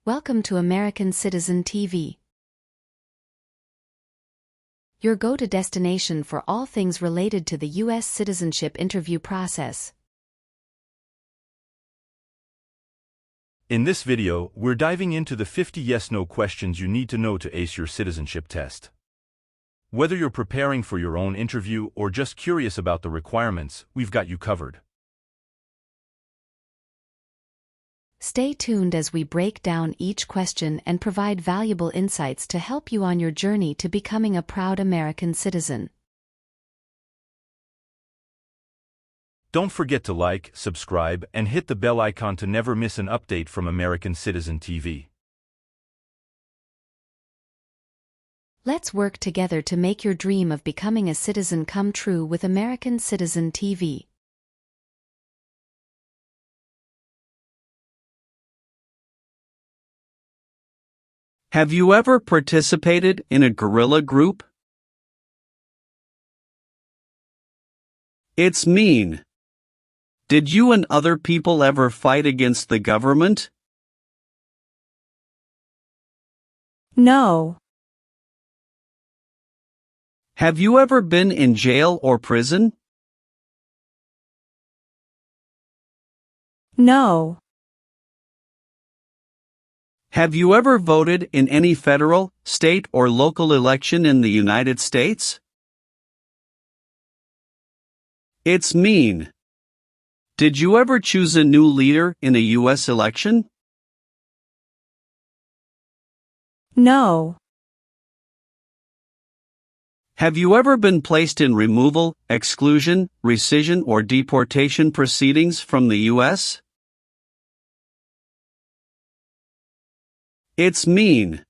Welcome to American Citizen TV, your go-to destination for all things related to the US citizenship interview process. In this video, we're diving into the 50 yes-no questions you need to know to ace your citizenship test. Whether you're preparing for your own interview or just curious about the requirements, we've got you covered. Stay tuned as we break down each question and provide valuable insights to help you on your journey to becoming a proud American citizen. Don't forget to like, subscribe, and hit the bell icon to never miss an update from American Citizen TV. Let's work together to make your dream of becoming a citizen come true with American Citizen TV. Have you ever participated in a guerrilla group? It's mean. Did you and other people ever fight against the government? No. Have you ever been in jail or prison? No. Have you ever voted in any federal, state, or local election in the United States? It's mean. Did you ever choose a new leader in a U.S. election? No. Have you ever been placed in removal, exclusion, rescission, or deportation proceedings from the U.S.? It's mean.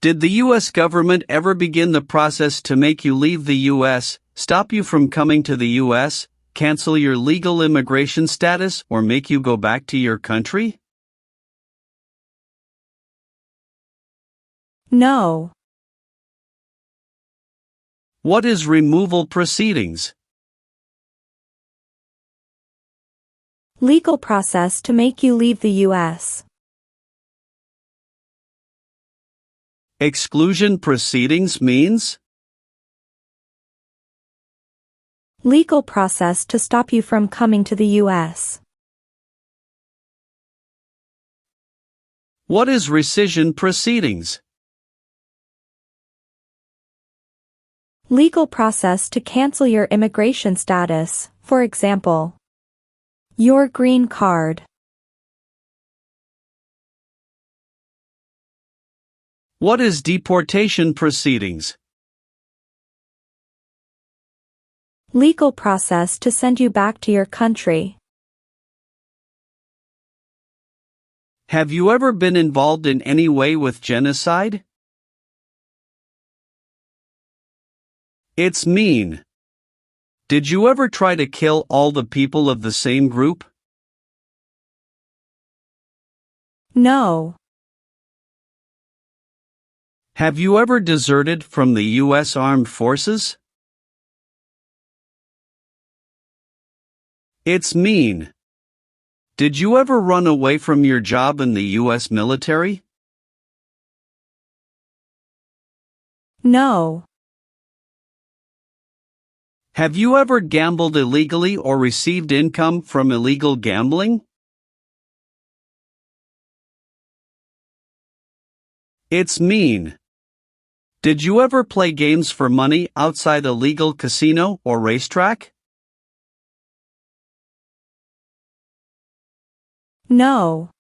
Did the U.S. government ever begin the process to make you leave the U.S., stop you from coming to the U.S., cancel your legal immigration status, or make you go back to your country? No. What is removal proceedings? Legal process to make you leave the U.S. Exclusion proceedings means? Legal process to stop you from coming to the U.S. What is rescission proceedings? Legal process to cancel your immigration status, for example, your green card. What is deportation proceedings? Legal process to send you back to your country. Have you ever been involved in any way with genocide? It's mean. Did you ever try to kill all the people of the same group? No. Have you ever deserted from the U.S. Armed Forces? It's mean. Did you ever run away from your job in the U.S. military? No. Have you ever gambled illegally or received income from illegal gambling? It's mean. Did you ever play games for money outside a legal casino or racetrack? No.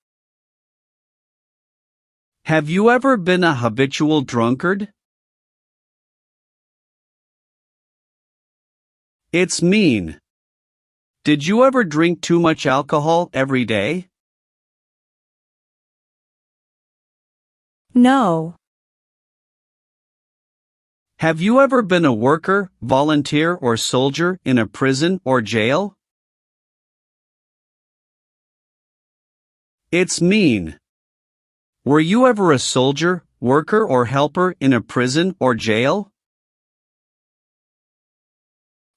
Have you ever been a habitual drunkard? It's mean. Did you ever drink too much alcohol every day? No. Have you ever been a worker, volunteer, or soldier in a prison or jail? It's mean. Were you ever a soldier, worker, or helper in a prison or jail?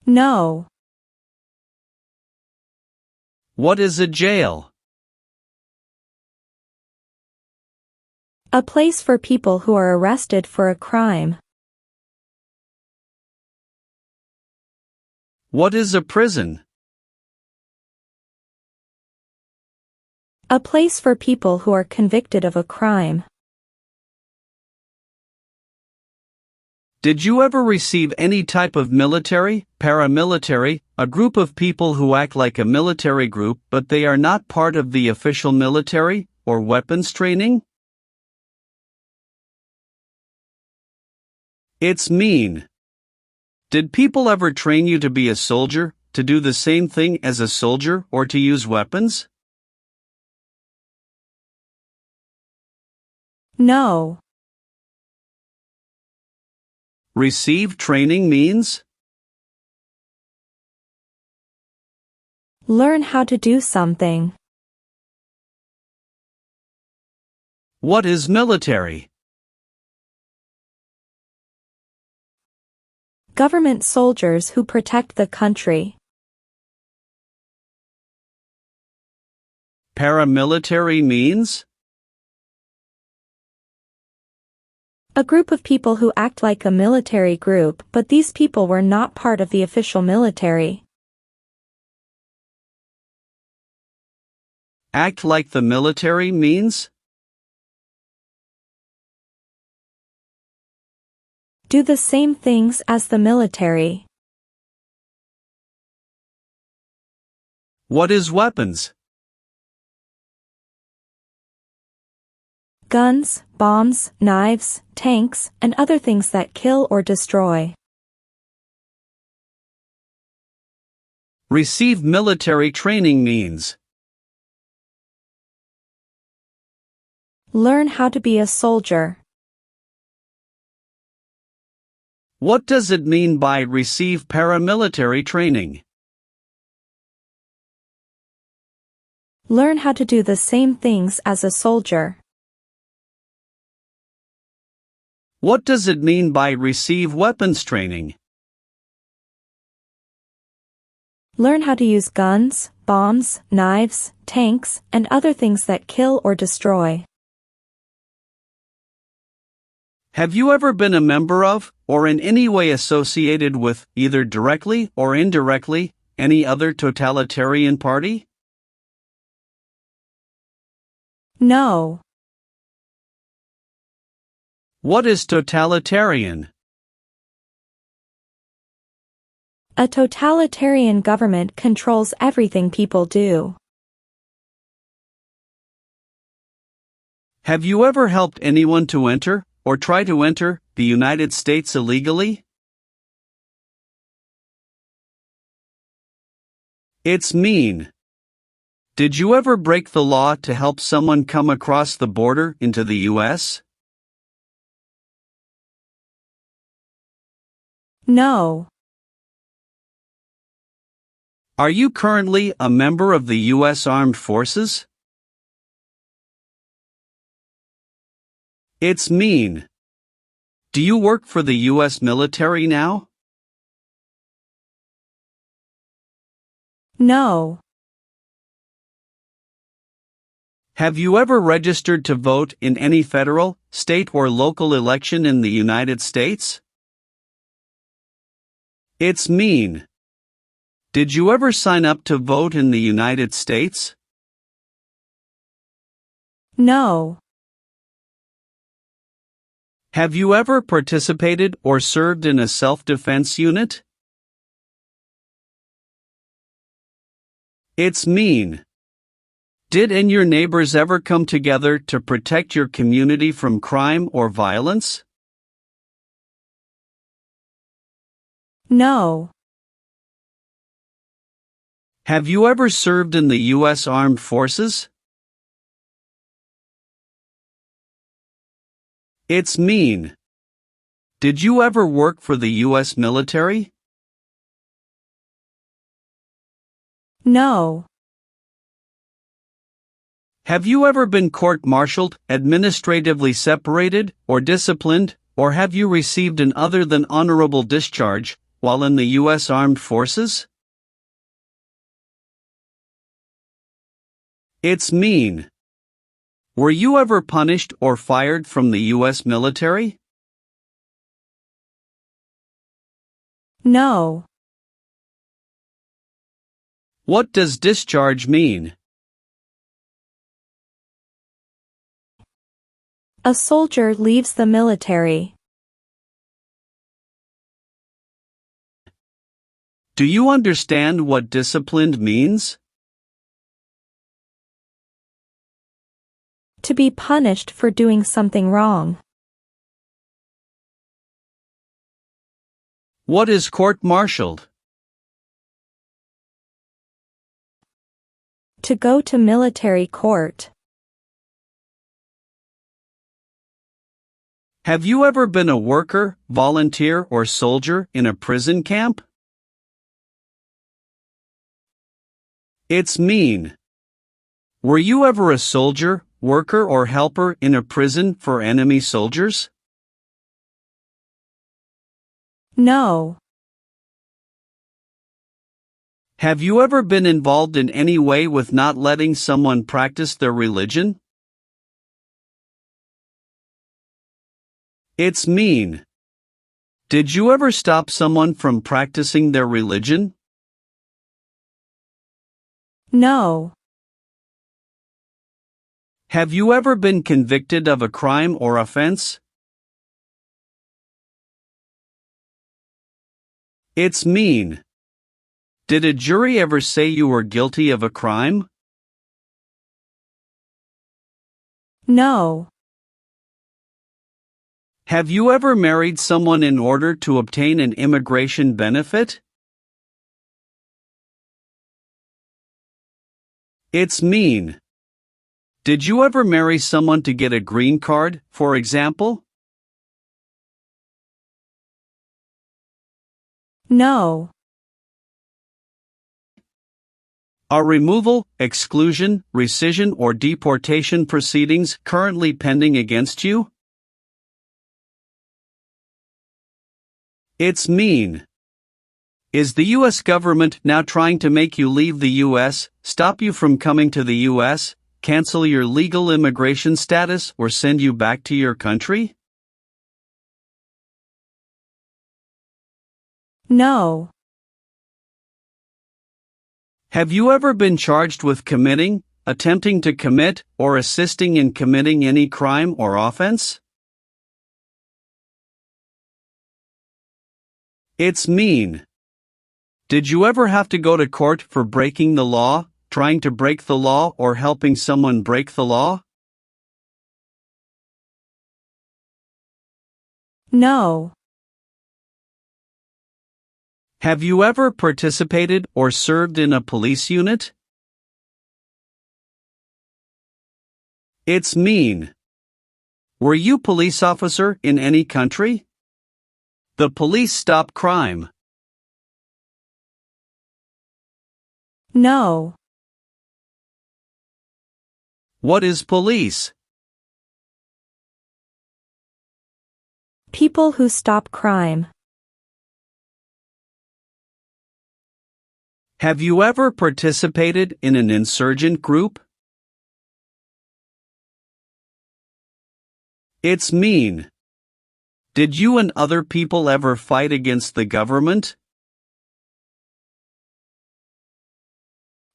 No. What is a jail? A place for people who are arrested for a crime. What is a prison? A place for people who are convicted of a crime. Did you ever receive any type of military, paramilitary, a group of people who act like a military group but they are not part of the official military, or weapons training? It's mean. Did people ever train you to be a soldier, to do the same thing as a soldier, or to use weapons? No. Receive training means? Learn how to do something. What is military? Government soldiers who protect the country. Paramilitary means? A group of people who act like a military group, but these people were not part of the official military. Act like the military means? Do the same things as the military. What is weapons? Guns, bombs, knives, tanks, and other things that kill or destroy. Receive military training means? Learn how to be a soldier. What does it mean by receive paramilitary training? Learn how to do the same things as a soldier. What does it mean by receive weapons training? Learn how to use guns, bombs, knives, tanks, and other things that kill or destroy. Have you ever been a member of, or in any way associated with, either directly or indirectly, any other totalitarian party? No. What is totalitarian? A totalitarian government controls everything people do. Have you ever helped anyone to enter, or try to enter, the United States illegally? It's mean. Did you ever break the law to help someone come across the border into the US? No. Are you currently a member of the US Armed Forces? It's mean. Do you work for the US military now? No. Have you ever registered to vote in any federal, state, or local election in the United States? It's mean. Did you ever sign up to vote in the United States? No. Have you ever participated or served in a self-defense unit? It's mean. Did and your neighbors ever come together to protect your community from crime or violence? No. Have you ever served in the U.S. Armed Forces? It's mean. Did you ever work for the U.S. military? No. Have you ever been court-martialed, administratively separated, or disciplined, or have you received an other than honorable discharge while in the U.S. Armed Forces? It's mean. Were you ever punished or fired from the U.S. military? No. What does discharge mean? A soldier leaves the military. Do you understand what disciplined means? To be punished for doing something wrong. What is court-martialed? To go to military court. Have you ever been a worker, volunteer, or soldier in a prison camp? It's mean. Were you ever a soldier, worker, or helper in a prison for enemy soldiers? No. Have you ever been involved in any way with not letting someone practice their religion? It's mean. Did you ever stop someone from practicing their religion? No. Have you ever been convicted of a crime or offense? It's mean. Did a jury ever say you were guilty of a crime? No. Have you ever married someone in order to obtain an immigration benefit? It's mean. Did you ever marry someone to get a green card, for example? No. Are removal, exclusion, rescission, or deportation proceedings currently pending against you? It's mean. Is the U.S. government now trying to make you leave the U.S., stop you from coming to the U.S., cancel your legal immigration status, or send you back to your country? No. Have you ever been charged with committing, attempting to commit, or assisting in committing any crime or offense? It's mean. Did you ever have to go to court for breaking the law, trying to break the law, or helping someone break the law? No. Have you ever participated or served in a police unit? It's mean. Were you police officer in any country? The police stop crime. No. What is police? People who stop crime. Have you ever participated in an insurgent group? It's mean. Did you and other people ever fight against the government?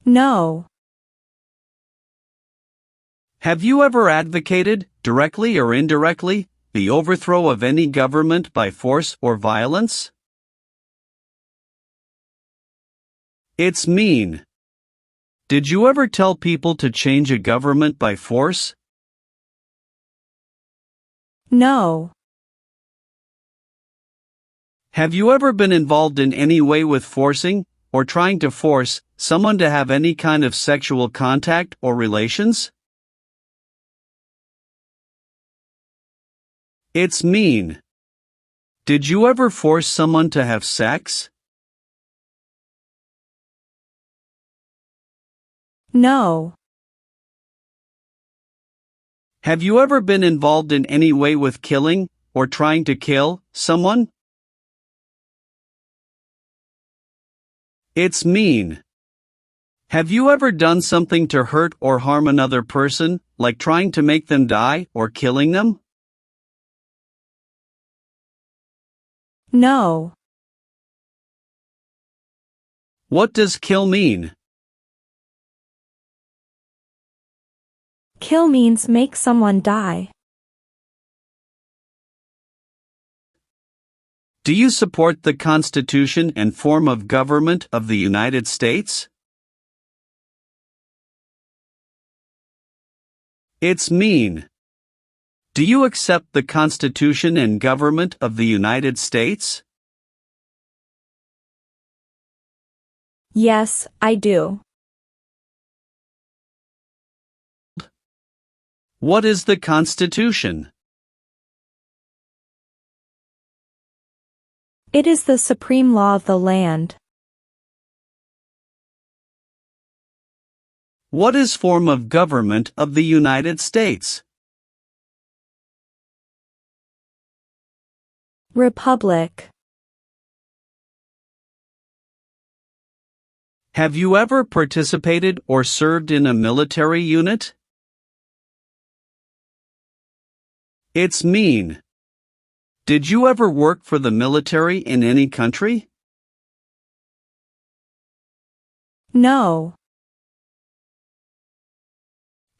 No. Have you ever advocated, directly or indirectly, the overthrow of any government by force or violence? It's mean. Did you ever tell people to change a government by force? No. Have you ever been involved in any way with forcing, or trying to force, someone to have any kind of sexual contact or relations? It's mean. Did you ever force someone to have sex? No. Have you ever been involved in any way with killing, or trying to kill, someone? It's mean. Have you ever done something to hurt or harm another person, like trying to make them die or killing them? No. What does kill mean? Kill means make someone die. Do you support the Constitution and form of government of the United States? It's mean. Do you accept the Constitution and government of the United States? Yes, I do. What is the Constitution? It is the supreme law of the land. What is form of government of the United States? Republic. Have you ever participated or served in a military unit? It's mean. Did you ever work for the military in any country? No.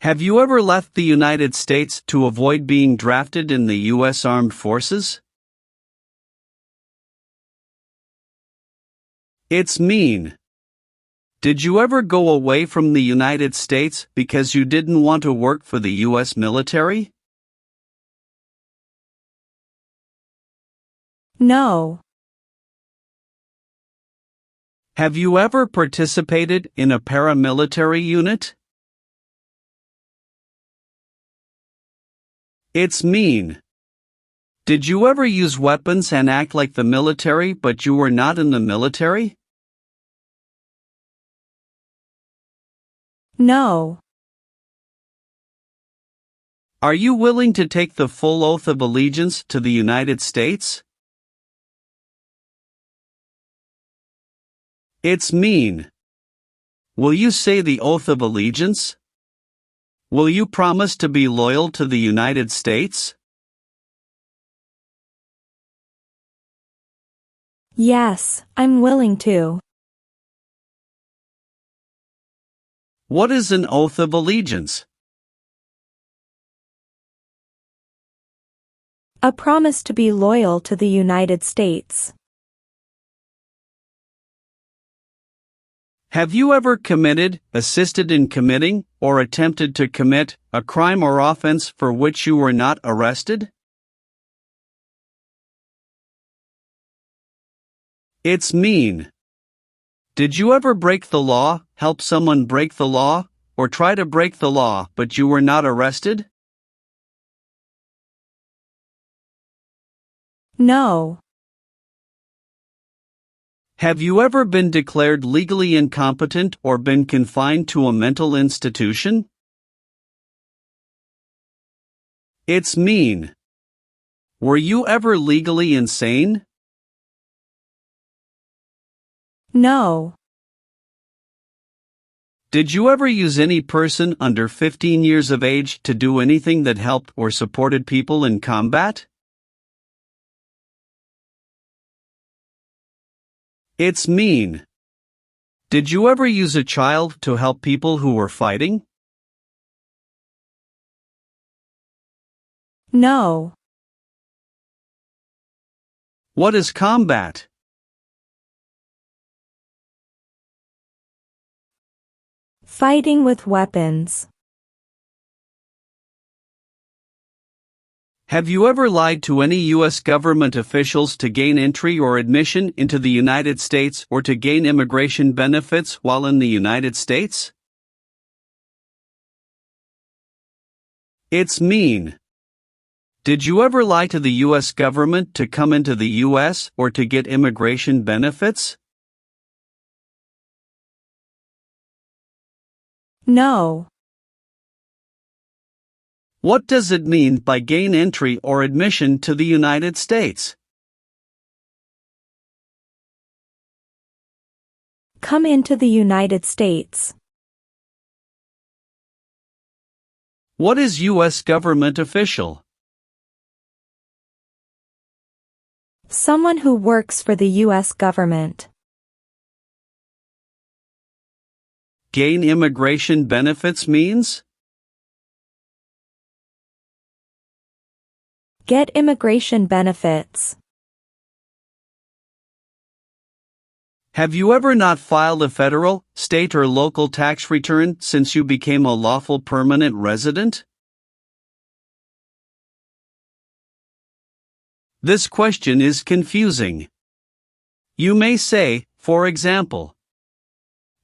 Have you ever left the United States to avoid being drafted in the U.S. Armed Forces? It's mean. Did you ever go away from the United States because you didn't want to work for the U.S. military? No. Have you ever participated in a paramilitary unit? It's mean. Did you ever use weapons and act like the military but you were not in the military? No. Are you willing to take the full oath of allegiance to the United States? It's mean. Will you say the oath of allegiance? Will you promise to be loyal to the United States? Yes, I'm willing to. What is an oath of allegiance? A promise to be loyal to the United States. Have you ever committed, assisted in committing, or attempted to commit a crime or offense for which you were not arrested? It's mean. Did you ever break the law, help someone break the law, or try to break the law but you were not arrested? No. Have you ever been declared legally incompetent or been confined to a mental institution? It's mean. Were you ever legally insane? No. Did you ever use any person under 15 years of age to do anything that helped or supported people in combat? It's mean. Did you ever use a child to help people who were fighting? No. What is combat? Fighting with weapons. Have you ever lied to any U.S. government officials to gain entry or admission into the United States or to gain immigration benefits while in the United States? It's mean. Did you ever lie to the U.S. government to come into the U.S. or to get immigration benefits? No. What does it mean by gain entry or admission to the United States? Come into the United States. What is U.S. government official? Someone who works for the U.S. government. Gain immigration benefits means? Get immigration benefits. Have you ever not filed a federal, state or local tax return since you became a lawful permanent resident? This question is confusing. You may say, for example,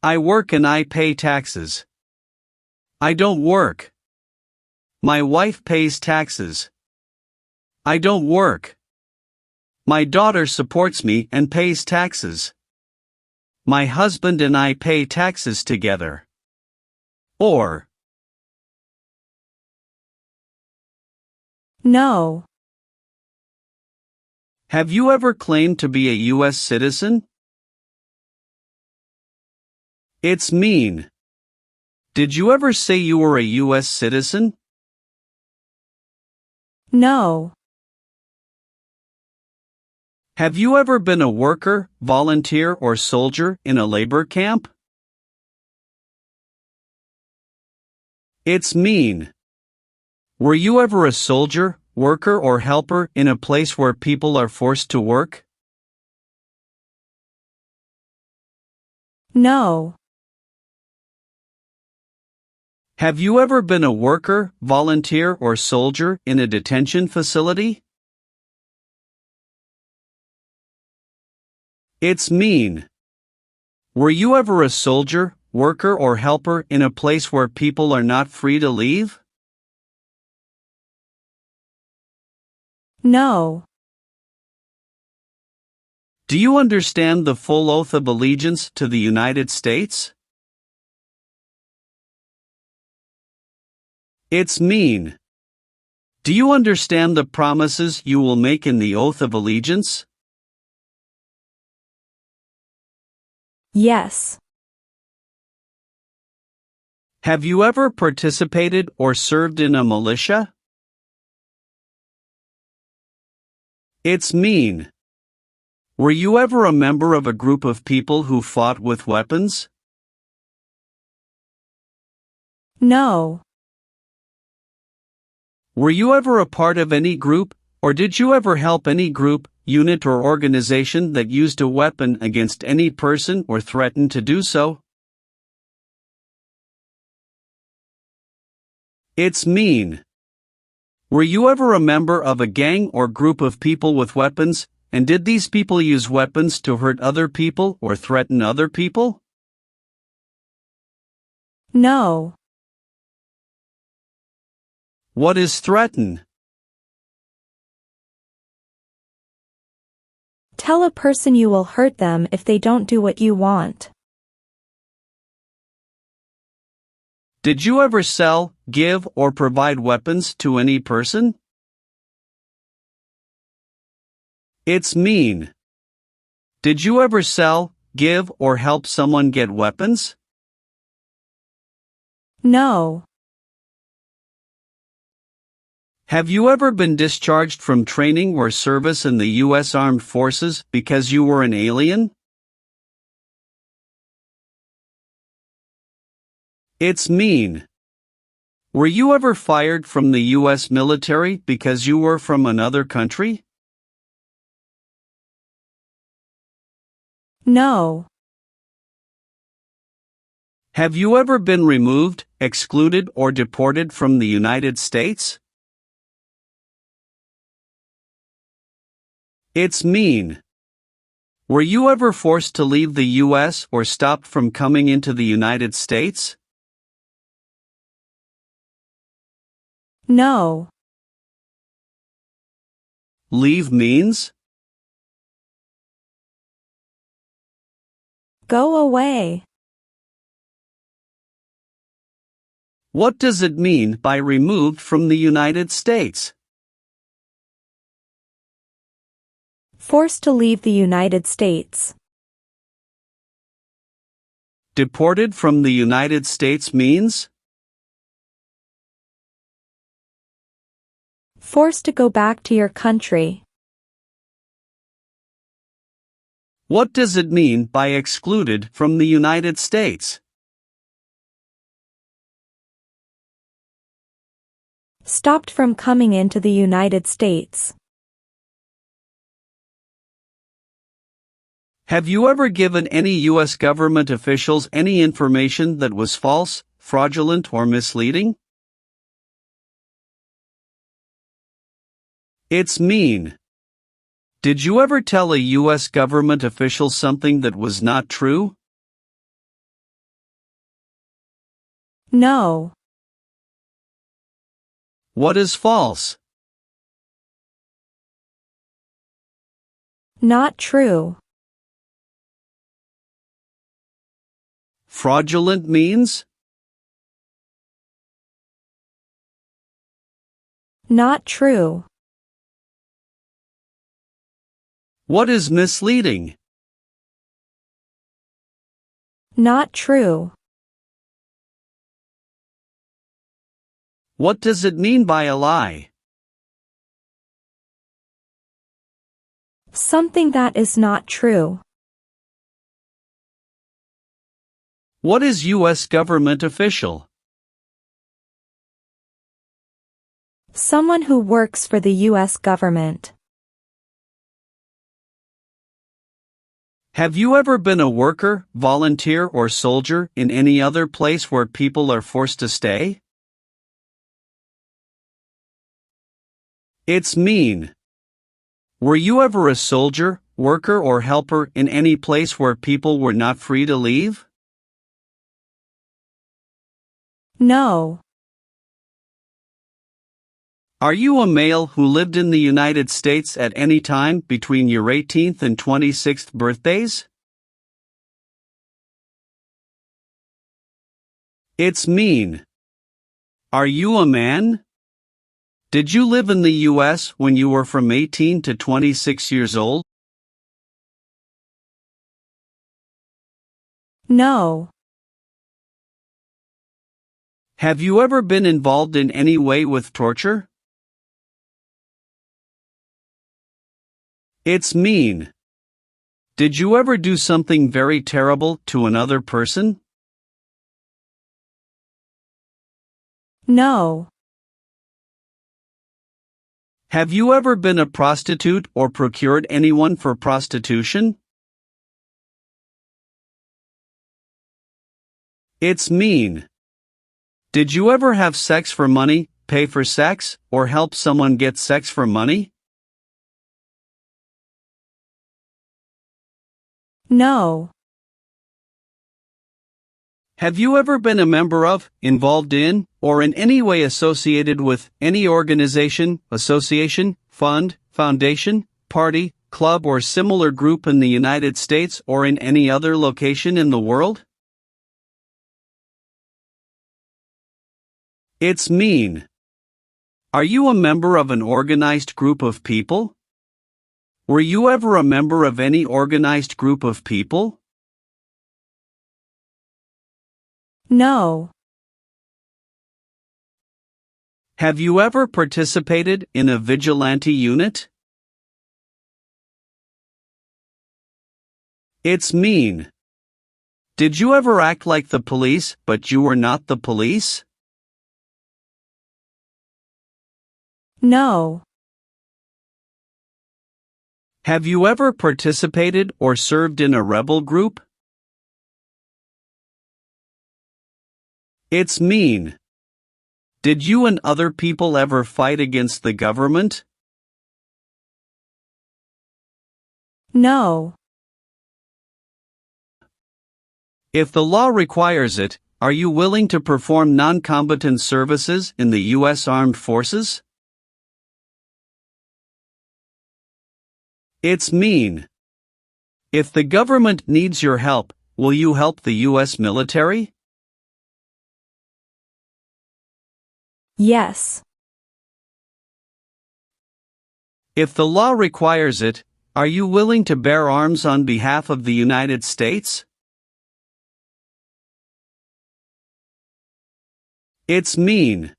I work and I pay taxes. I don't work. My wife pays taxes. I don't work. My daughter supports me and pays taxes. My husband and I pay taxes together. Or, No. have you ever claimed to be a U.S. citizen? It's mean. Did you ever say you were a U.S. citizen? No. Have you ever been a worker, volunteer or soldier in a labor camp? It's mean. Were you ever a soldier, worker or helper in a place where people are forced to work? No. Have you ever been a worker, volunteer or soldier in a detention facility? It's mean. Were you ever a soldier, worker or helper in a place where people are not free to leave? No. Do you understand the full oath of allegiance to the United States? It's mean. Do you understand the promises you will make in the oath of allegiance? Yes. Have you ever participated or served in a militia? It's mean. Were you ever a member of a group of people who fought with weapons? No. Were you ever a part of any group, or did you ever help any group, unit or organization that used a weapon against any person or threatened to do so? It's mean. Were you ever a member of a gang or group of people with weapons, and did these people use weapons to hurt other people or threaten other people? No. What is threaten? Tell a person you will hurt them if they don't do what you want. Did you ever sell, give, or provide weapons to any person? It's mean. Did you ever sell, give, or help someone get weapons? No. Have you ever been discharged from training or service in the U.S. Armed Forces because you were an alien? It's mean. Were you ever fired from the U.S. military because you were from another country? No. Have you ever been removed, excluded, or deported from the United States? It's mean. Were you ever forced to leave the U.S. or stopped from coming into the United States? No. Leave means? Go away. What does it mean by removed from the United States? Forced to leave the United States. Deported from the United States means? Forced to go back to your country. What does it mean by excluded from the United States? Stopped from coming into the United States. Have you ever given any U.S. government officials any information that was false, fraudulent, or misleading? It's mean. Did you ever tell a U.S. government official something that was not true? No. What is false? Not true. Fraudulent means? Not true. What is misleading? Not true. What does it mean by a lie? Something that is not true. What is U.S. government official? Someone who works for the U.S. government. Have you ever been a worker, volunteer, or soldier in any other place where people are forced to stay? It's mean. Were you ever a soldier, worker, or helper in any place where people were not free to leave? No. Are you a male who lived in the United States at any time between your 18th and 26th birthdays? It's mean. Are you a man? Did you live in the U.S. when you were from 18 to 26 years old? No. Have you ever been involved in any way with torture? It's mean. Did you ever do something very terrible to another person? No. Have you ever been a prostitute or procured anyone for prostitution? It's mean. Did you ever have sex for money, pay for sex, or help someone get sex for money? No. Have you ever been a member of, involved in, or in any way associated with any organization, association, fund, foundation, party, club, or similar group in the United States or in any other location in the world? It's mean. Are you a member of an organized group of people? Were you ever a member of any organized group of people? No. Have you ever participated in a vigilante unit? It's mean. Did you ever act like the police, but you were not the police? No. Have you ever participated or served in a rebel group? It's mean. Did you and other people ever fight against the government? No. If the law requires it, are you willing to perform non-combatant services in the U.S. Armed Forces? It's mean. If the government needs your help, will you help the U.S. military? Yes. If the law requires it, are you willing to bear arms on behalf of the United States? It's mean.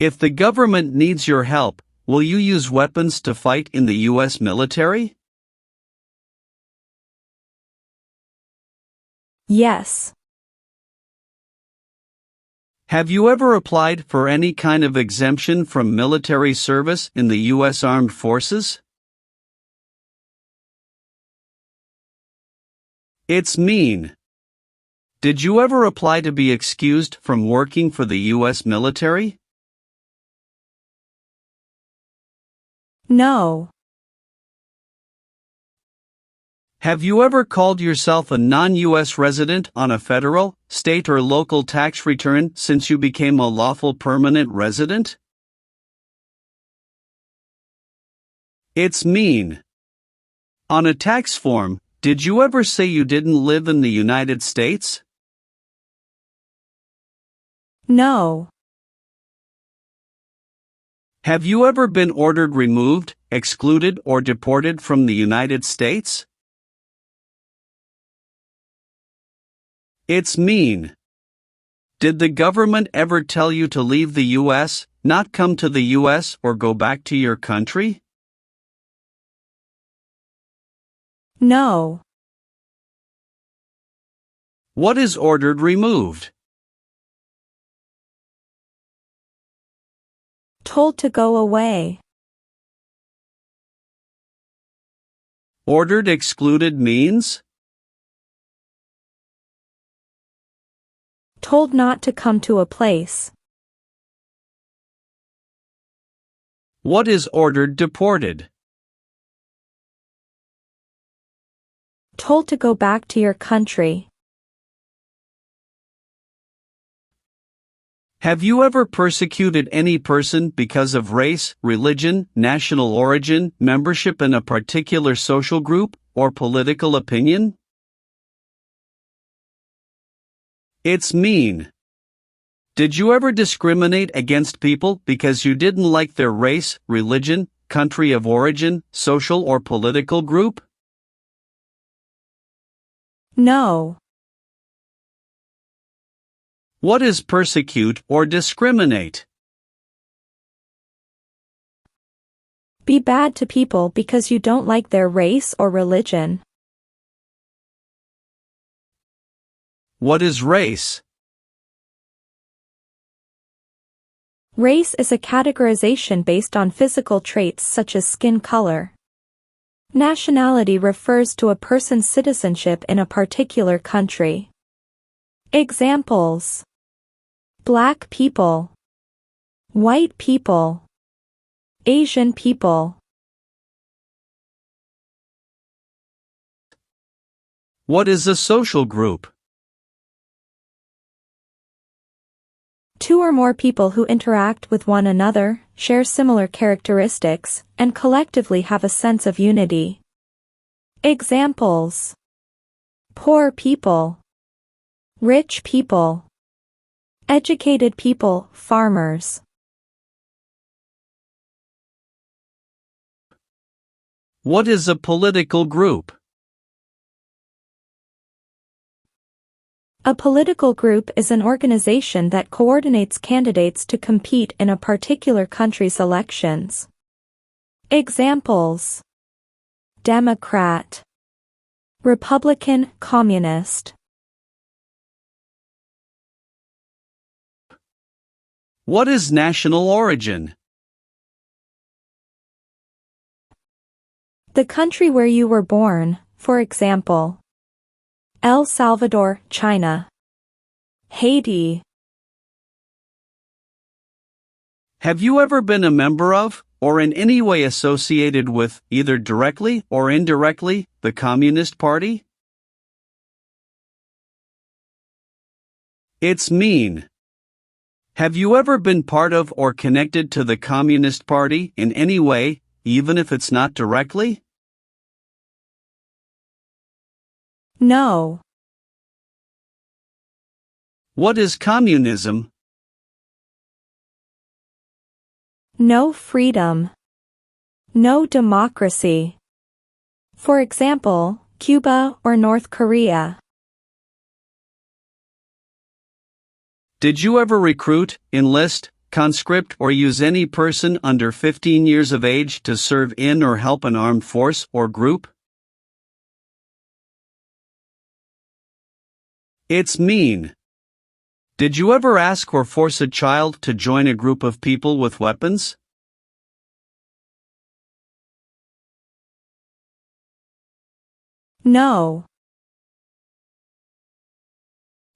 If the government needs your help, will you use weapons to fight in the US military? Yes. Have you ever applied for any kind of exemption from military service in the U.S. Armed Forces? It's mean. Did you ever apply to be excused from working for the U.S. military? No. Have you ever called yourself a non-U.S. resident on a federal, state or local tax return since you became a lawful permanent resident? It's mean. On a tax form, did you ever say you didn't live in the United States? No. Have you ever been ordered removed, excluded or deported from the United States? It's mean. Did the government ever tell you to leave the U.S., not come to the U.S. or go back to your country? No. What is ordered removed? Told to go away. Ordered excluded means? Told not to come to a place. What is ordered deported? Told to go back to your country. Have you ever persecuted any person because of race, religion, national origin, membership in a particular social group, or political opinion? It's mean. Did you ever discriminate against people because you didn't like their race, religion, country of origin, social or political group? No. What is persecute or discriminate? Be bad to people because you don't like their race or religion. What is race? Race is a categorization based on physical traits such as skin color. Nationality refers to a person's citizenship in a particular country. Examples: Black people, white people, Asian people. What is a social group? Two or more people who interact with one another, share similar characteristics, and collectively have a sense of unity. Examples: poor people, rich people, educated people, farmers. What is a political group? A political group is an organization that coordinates candidates to compete in a particular country's elections. Examples: Democrat, Republican, Communist. What is national origin? The country where you were born, for example, El Salvador, China. Haiti. Have you ever been a member of, or in any way associated with, either directly or indirectly, the Communist Party? It's mean. Have you ever been part of or connected to the Communist Party in any way, even if it's not directly? No. What is communism? No freedom. No democracy. For example, Cuba or North Korea. Did you ever recruit, enlist, conscript or use any person under 15 years of age to serve in or help an armed force or group? It's mean. Did you ever ask or force a child to join a group of people with weapons? No.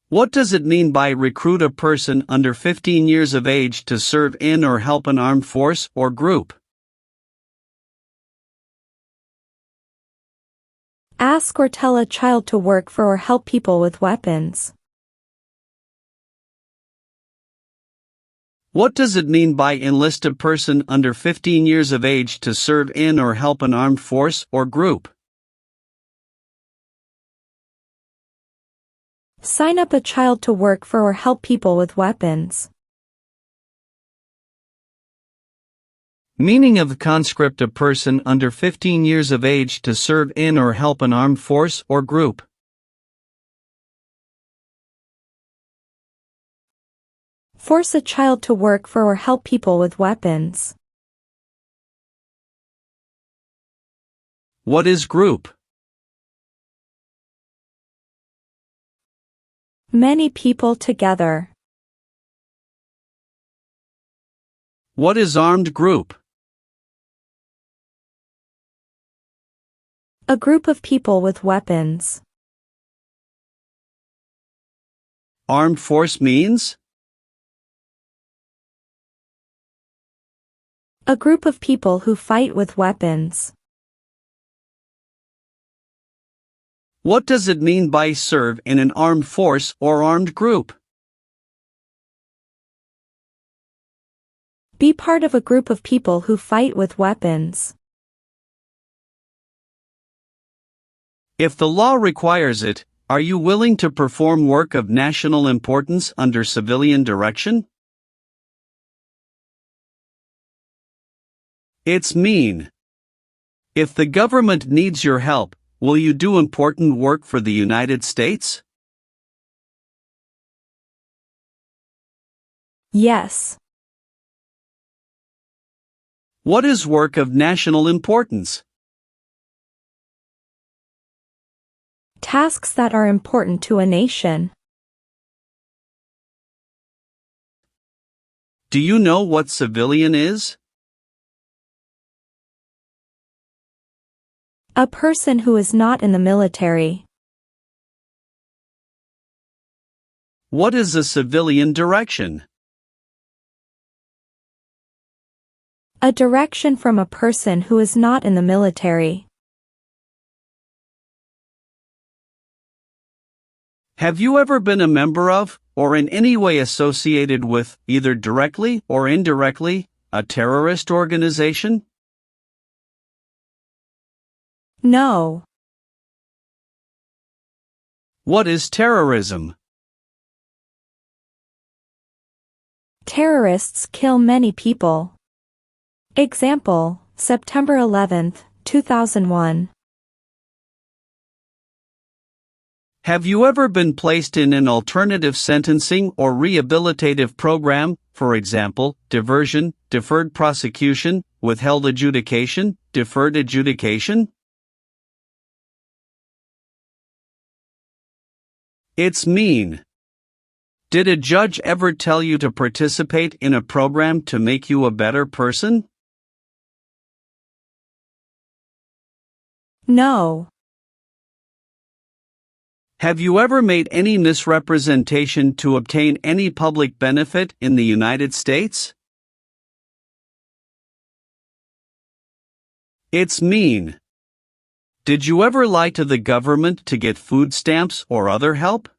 What does it mean by recruit a person under 15 years of age to serve in or help an armed force or group? Ask or tell a child to work for or help people with weapons. What does it mean by enlist a person under 15 years of age to serve in or help an armed force or group? Sign up a child to work for or help people with weapons. Meaning of conscript a person under 15 years of age to serve in or help an armed force or group. Force a child to work for or help people with weapons. What is group? Many people together. What is armed group? A group of people with weapons. Armed force means? A group of people who fight with weapons. What does it mean by serve in an armed force or armed group? Be part of a group of people who fight with weapons. If the law requires it, are you willing to perform work of national importance under civilian direction? It's mean. If the government needs your help, will you do important work for the United States? Yes. What is work of national importance? Tasks that are important to a nation. Do you know what civilian is? A person who is not in the military. What is a civilian direction? A direction from a person who is not in the military. Have you ever been a member of, or in any way associated with, either directly or indirectly, a terrorist organization? No. What is terrorism? Terrorists kill many people. Example, September 11, 2001. Have you ever been placed in an alternative sentencing or rehabilitative program, for example, diversion, deferred prosecution, withheld adjudication, deferred adjudication? It's mean. Did a judge ever tell you to participate in a program to make you a better person? No. Have you ever made any misrepresentation to obtain any public benefit in the United States? It's mean. Did you ever lie to the government to get food stamps or other help?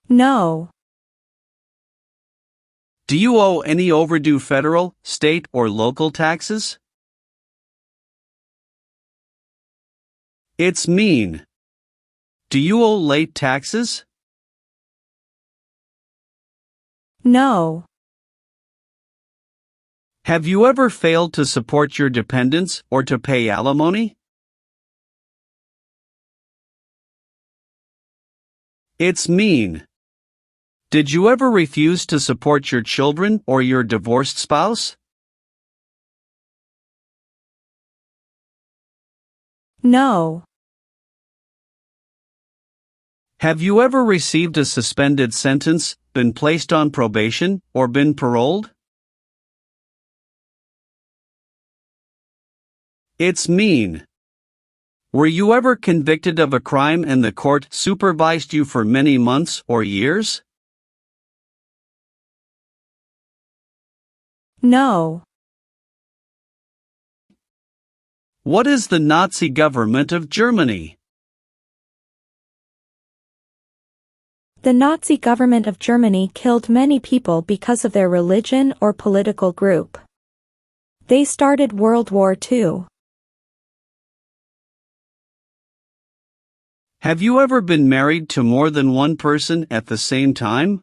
No. Do you owe any overdue federal, state, or local taxes? It's mean. Do you owe late taxes? No. Have you ever failed to support your dependents or to pay alimony? It's mean. Did you ever refuse to support your children or your divorced spouse? No. Have you ever received a suspended sentence, been placed on probation, or been paroled? It's mean. Were you ever convicted of a crime and the court supervised you for many months or years? No. What is the Nazi government of Germany? The Nazi government of Germany killed many people because of their religion or political group. They started World War II. Have you ever been married to more than one person at the same time?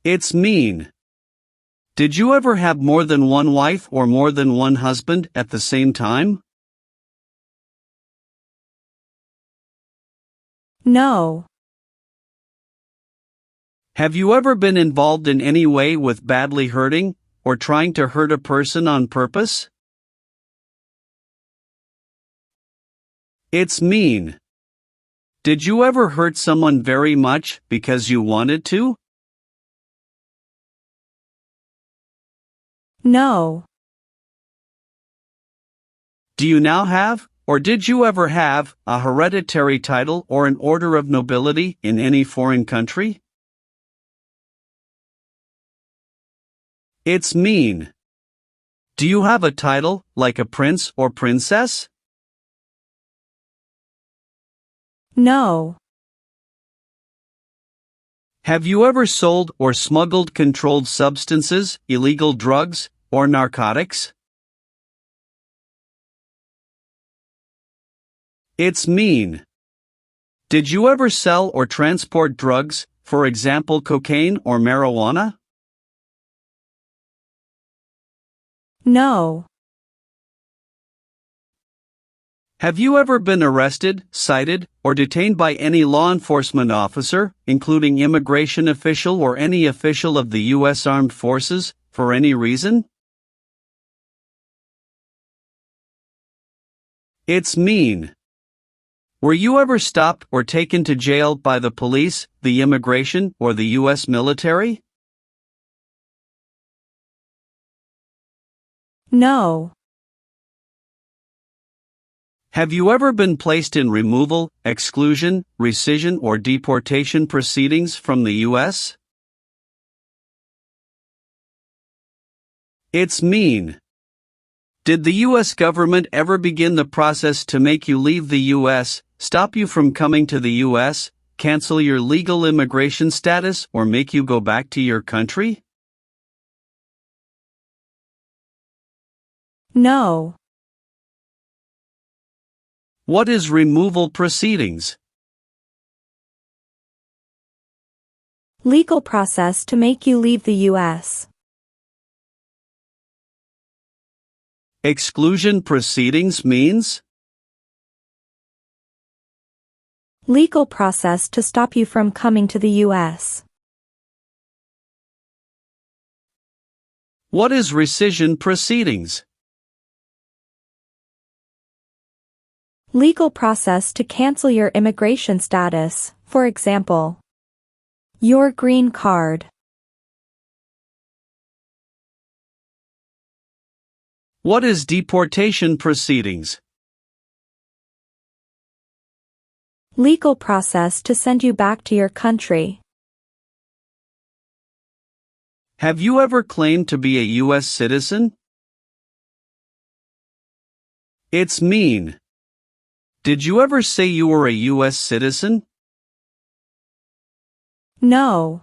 It's mean. Did you ever have more than one wife or more than one husband at the same time? No. Have you ever been involved in any way with badly hurting or trying to hurt a person on purpose? It's mean. Did you ever hurt someone very much because you wanted to? No. Do you now have, or did you ever have, a hereditary title or an order of nobility in any foreign country? It's mean. Do you have a title, like a prince or princess? No. Have you ever sold or smuggled controlled substances, illegal drugs, or narcotics? It's mean. Did you ever sell or transport drugs, for example cocaine or marijuana? No. Have you ever been arrested, cited, or detained by any law enforcement officer, including immigration official or any official of the U.S. Armed Forces, for any reason? It's mean. Were you ever stopped or taken to jail by the police, the immigration, or the U.S. military? No. Have you ever been placed in removal, exclusion, rescission, or deportation proceedings from the U.S.? It's mean. Did the U.S. government ever begin the process to make you leave the U.S., stop you from coming to the U.S., cancel your legal immigration status, or make you go back to your country? No. What is removal proceedings? Legal process to make you leave the U.S. Exclusion proceedings means? Legal process to stop you from coming to the U.S. What is rescission proceedings? Legal process to cancel your immigration status, for example, your green card. What is deportation proceedings? Legal process to send you back to your country. Have you ever claimed to be a U.S. citizen? It's mean. Did you ever say you were a U.S. citizen? No.